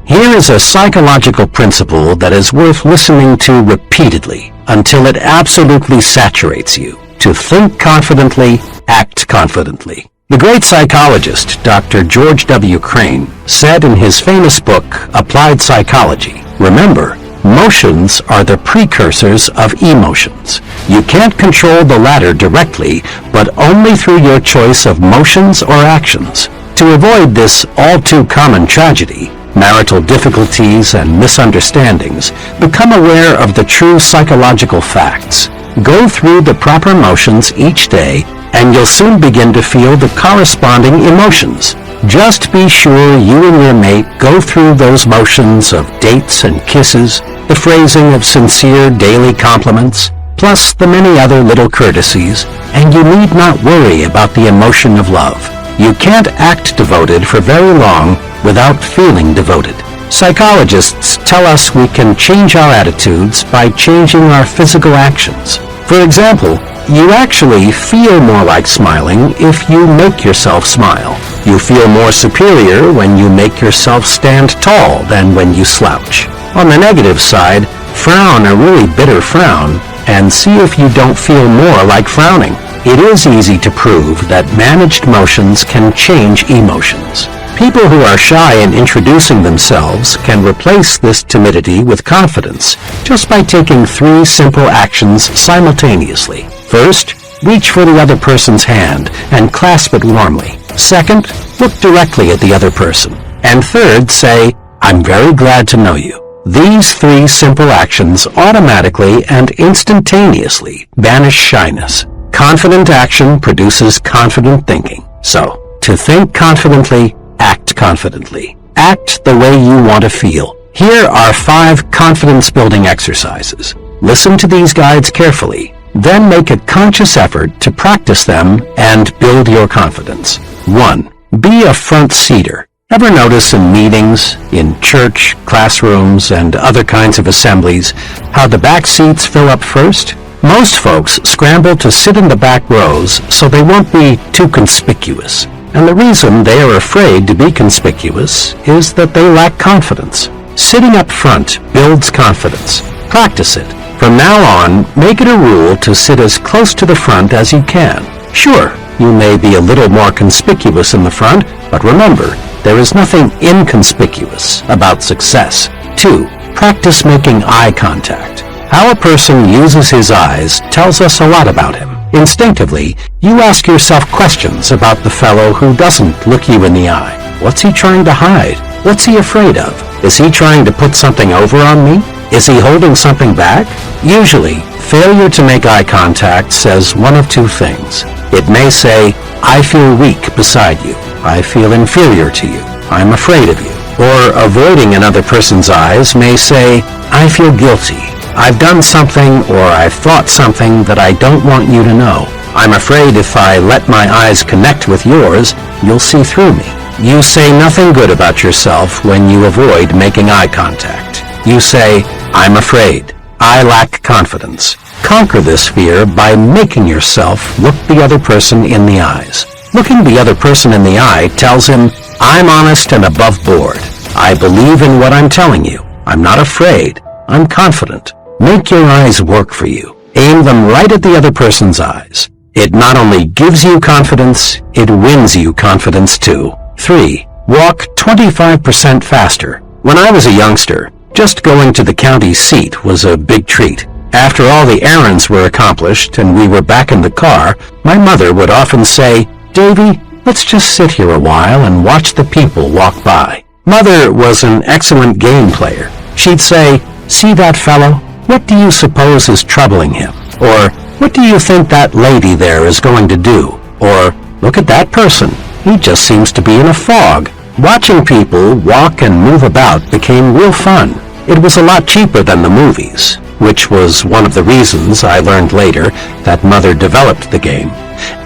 Here is a psychological principle that is worth listening to repeatedly until it absolutely saturates you. To think confidently, act confidently. The great psychologist, Dr. George W. Crane, said in his famous book, Applied Psychology, remember, motions are the precursors of emotions. You can't control the latter directly, but only through your choice of motions or actions. To avoid this all-too-common tragedy, marital difficulties and misunderstandings, become aware of the true psychological facts. Go through the proper motions each day, and you'll soon begin to feel the corresponding emotions. Just be sure you and your mate go through those motions of dates and kisses, the phrasing of sincere daily compliments, plus the many other little courtesies, and you need not worry about the emotion of love. You can't act devoted for very long without feeling devoted. Psychologists tell us we can change our attitudes by changing our physical actions. For example, you actually feel more like smiling if you make yourself smile. You feel more superior when you make yourself stand tall than when you slouch. On the negative side, frown a really bitter frown and see if you don't feel more like frowning. It is easy to prove that managed motions can change emotions. People who are shy in introducing themselves can replace this timidity with confidence just by taking 3 simple actions simultaneously. First, reach for the other person's hand and clasp it warmly. Second, look directly at the other person. And third, say, "I'm very glad to know you." These 3 simple actions automatically and instantaneously banish shyness. Confident action produces confident thinking. So, to think confidently, act confidently. Act the way you want to feel. Here are 5 confidence-building exercises. Listen to these guides carefully. Then make a conscious effort to practice them and build your confidence. 1. Be a front seater. Ever notice in meetings, in church, classrooms, and other kinds of assemblies, how the back seats fill up first? Most folks scramble to sit in the back rows so they won't be too conspicuous. And the reason they are afraid to be conspicuous is that they lack confidence. Sitting up front builds confidence. Practice it. From now on, make it a rule to sit as close to the front as you can. Sure, you may be a little more conspicuous in the front, but remember, there is nothing inconspicuous about success. 2. Practice making eye contact. How a person uses his eyes tells us a lot about him. Instinctively, you ask yourself questions about the fellow who doesn't look you in the eye. What's he trying to hide? What's he afraid of? Is he trying to put something over on me? Is he holding something back? Usually, failure to make eye contact says one of 2 things. It may say, "I feel weak beside you. I feel inferior to you. I'm afraid of you." Or avoiding another person's eyes may say, "I feel guilty. I've done something or I've thought something that I don't want you to know. I'm afraid if I let my eyes connect with yours, you'll see through me." You say nothing good about yourself when you avoid making eye contact. You say, "I'm afraid. I lack confidence." Conquer this fear by making yourself look the other person in the eyes. Looking the other person in the eye tells him, "I'm honest and above board. I believe in what I'm telling you. I'm not afraid. I'm confident." Make your eyes work for you. Aim them right at the other person's eyes. It not only gives you confidence, it wins you confidence too. 3. Walk 25% faster. When I was a youngster, just going to the county seat was a big treat. After all the errands were accomplished and we were back in the car, my mother would often say, "Davy, let's just sit here a while and watch the people walk by." Mother was an excellent game player. She'd say, "See that fellow? What do you suppose is troubling him?" Or, "What do you think that lady there is going to do?" Or, "Look at that person. He just seems to be in a fog." Watching people walk and move about became real fun. It was a lot cheaper than the movies, which was one of the reasons I learned later that Mother developed the game.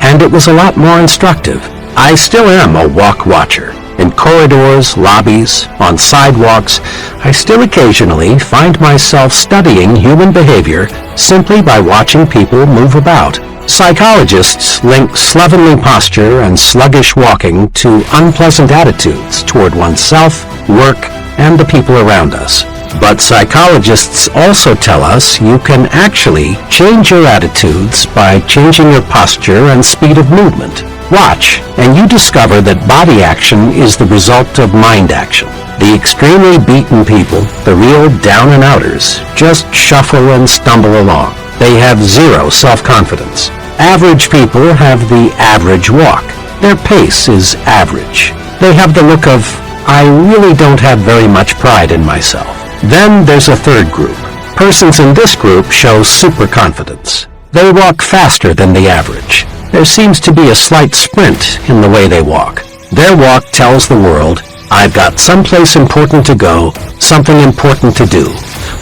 And it was a lot more instructive. I still am a walk watcher. In corridors, lobbies, on sidewalks, I still occasionally find myself studying human behavior simply by watching people move about. Psychologists link slovenly posture and sluggish walking to unpleasant attitudes toward oneself, work, and the people around us. But psychologists also tell us you can actually change your attitudes by changing your posture and speed of movement. Watch, and you discover that body action is the result of mind action. The extremely beaten people, the real down and outers, just shuffle and stumble along. They have zero self-confidence. Average people have the average walk. Their pace is average. They have the look of, I really don't have very much pride in myself. Then there's a third group. Persons in this group show superconfidence. They walk faster than the average. There seems to be a slight sprint in the way they walk. Their walk tells the world, I've got someplace important to go, something important to do.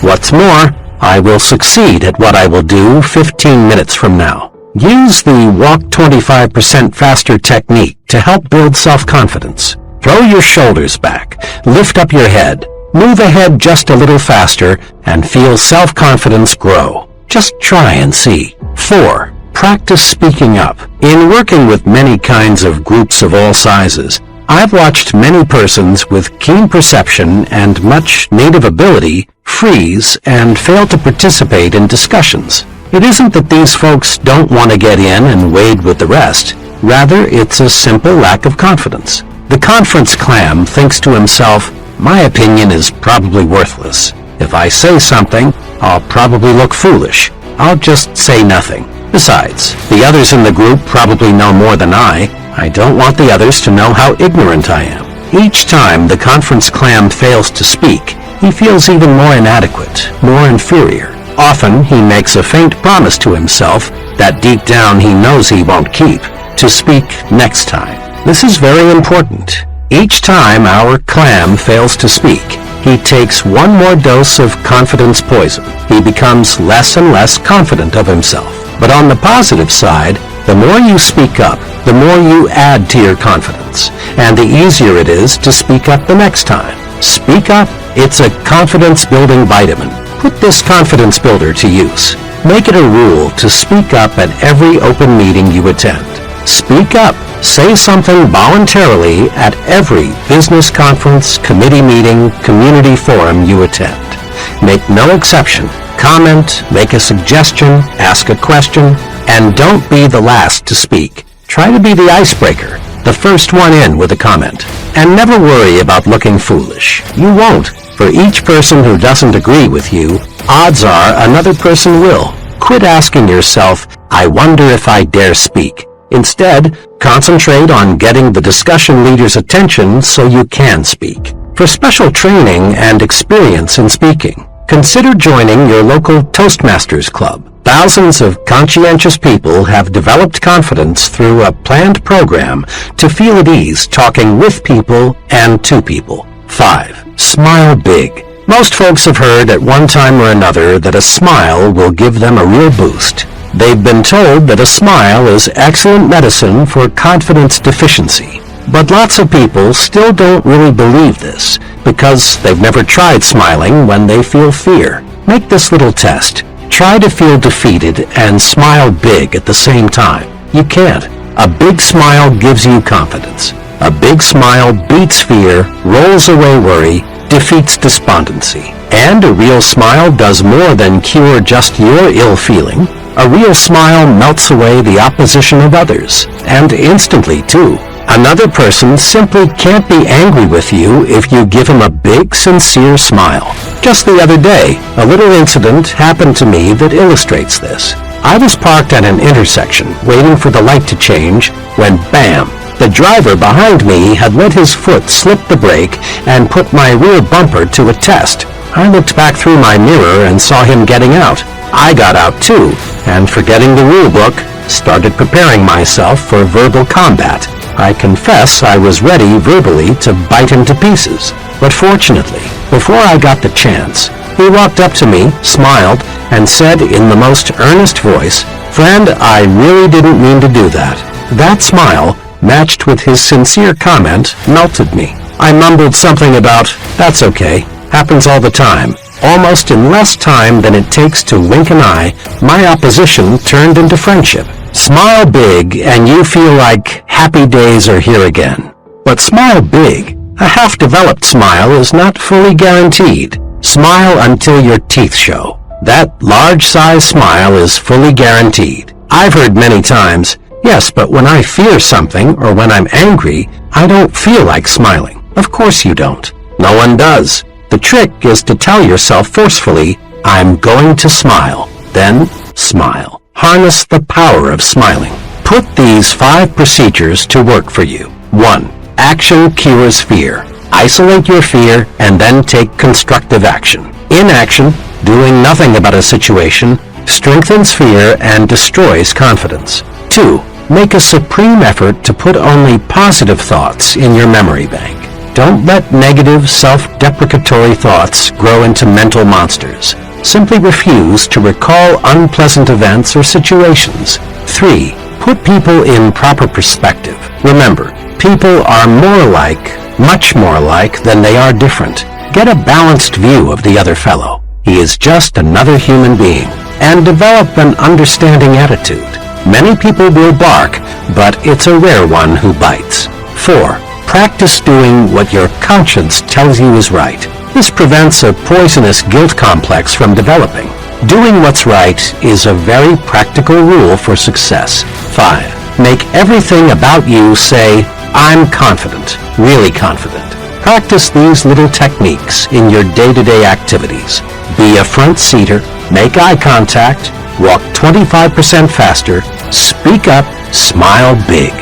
What's more, I will succeed at what I will do 15 minutes from now. Use the walk 25% faster technique to help build self-confidence. Throw your shoulders back, lift up your head, move ahead just a little faster, and feel self-confidence grow. Just try and see. 4. Practice speaking up. In working with many kinds of groups of all sizes, I've watched many persons with keen perception and much native ability freeze and fail to participate in discussions. It isn't that these folks don't want to get in and wade with the rest. Rather, it's a simple lack of confidence. The conference clam thinks to himself, my opinion is probably worthless. If I say something, I'll probably look foolish. I'll just say nothing. Besides, the others in the group probably know more than I don't want the others to know how ignorant I am. Each time the conference clam fails to speak, he feels even more inadequate, more inferior. Often he makes a faint promise to himself that deep down he knows he won't keep, to speak next time. This is very important. Each time our clam fails to speak, he takes one more dose of confidence poison. He becomes less and less confident of himself. But on the positive side, the more you speak up, the more you add to your confidence, and the easier it is to speak up the next time. Speak up. It's a confidence-building vitamin. Put this confidence builder to use. Make it a rule to speak up at every open meeting you attend. Speak up. Say something voluntarily at every business conference, committee meeting, community forum you attend. Make no exception. Comment, make a suggestion, ask a question, and don't be the last to speak. Try to be the icebreaker, the first one in with a comment. And never worry about looking foolish. You won't. For each person who doesn't agree with you, odds are another person will. Quit asking yourself, I wonder if I dare speak. Instead, concentrate on getting the discussion leader's attention so you can speak. For special training and experience in speaking, consider joining your local Toastmasters Club. Thousands of conscientious people have developed confidence through a planned program to feel at ease talking with people and to people. 5. Smile big. Most folks have heard at one time or another that a smile will give them a real boost. They've been told that a smile is excellent medicine for confidence deficiency. But lots of people still don't really believe this because they've never tried smiling when they feel fear. Make this little test. Try to feel defeated and smile big at the same time. You can't. A big smile gives you confidence. A big smile beats fear, rolls away worry, defeats despondency. And a real smile does more than cure just your ill feeling. A real smile melts away the opposition of others, and instantly too. Another person simply can't be angry with you if you give him a big, sincere smile. Just the other day, a little incident happened to me that illustrates this. I was parked at an intersection, waiting for the light to change, when bam! The driver behind me had let his foot slip the brake and put my rear bumper to a test. I looked back through my mirror and saw him getting out. I got out too, and forgetting the rule book, started preparing myself for verbal combat. I confess I was ready verbally to bite him to pieces. But fortunately, before I got the chance, he walked up to me, smiled, and said in the most earnest voice, "Friend, I really didn't mean to do that." That smile, matched with his sincere comment, melted me. I mumbled something about, "That's okay, happens all the time." Almost in less time than it takes to wink an eye, my opposition turned into friendship. Smile big and you feel like happy days are here again. But smile big. A half-developed smile is not fully guaranteed. Smile until your teeth show. That large-size smile is fully guaranteed. I've heard many times, yes, but when I fear something or when I'm angry, I don't feel like smiling. Of course you don't. No one does. The trick is to tell yourself forcefully, I'm going to smile. Then smile. Harness the power of smiling. Put these 5 procedures to work for you. 1. Action cures fear. Isolate your fear and then take constructive action. Inaction, doing nothing about a situation, strengthens fear and destroys confidence. 2. Make a supreme effort to put only positive thoughts in your memory bank. Don't let negative, self-deprecatory thoughts grow into mental monsters. Simply refuse to recall unpleasant events or situations. 3. Put people in proper perspective. Remember, people are more alike, much more alike than they are different. Get a balanced view of the other fellow. He is just another human being. And develop an understanding attitude. Many people will bark, but it's a rare one who bites. 4. Practice doing what your conscience tells you is right. This prevents a poisonous guilt complex from developing. Doing what's right is a very practical rule for success. 5. Make everything about you say, I'm confident, really confident. Practice these little techniques in your day-to-day activities. Be a front-seater, make eye contact, walk 25% faster, speak up, smile big.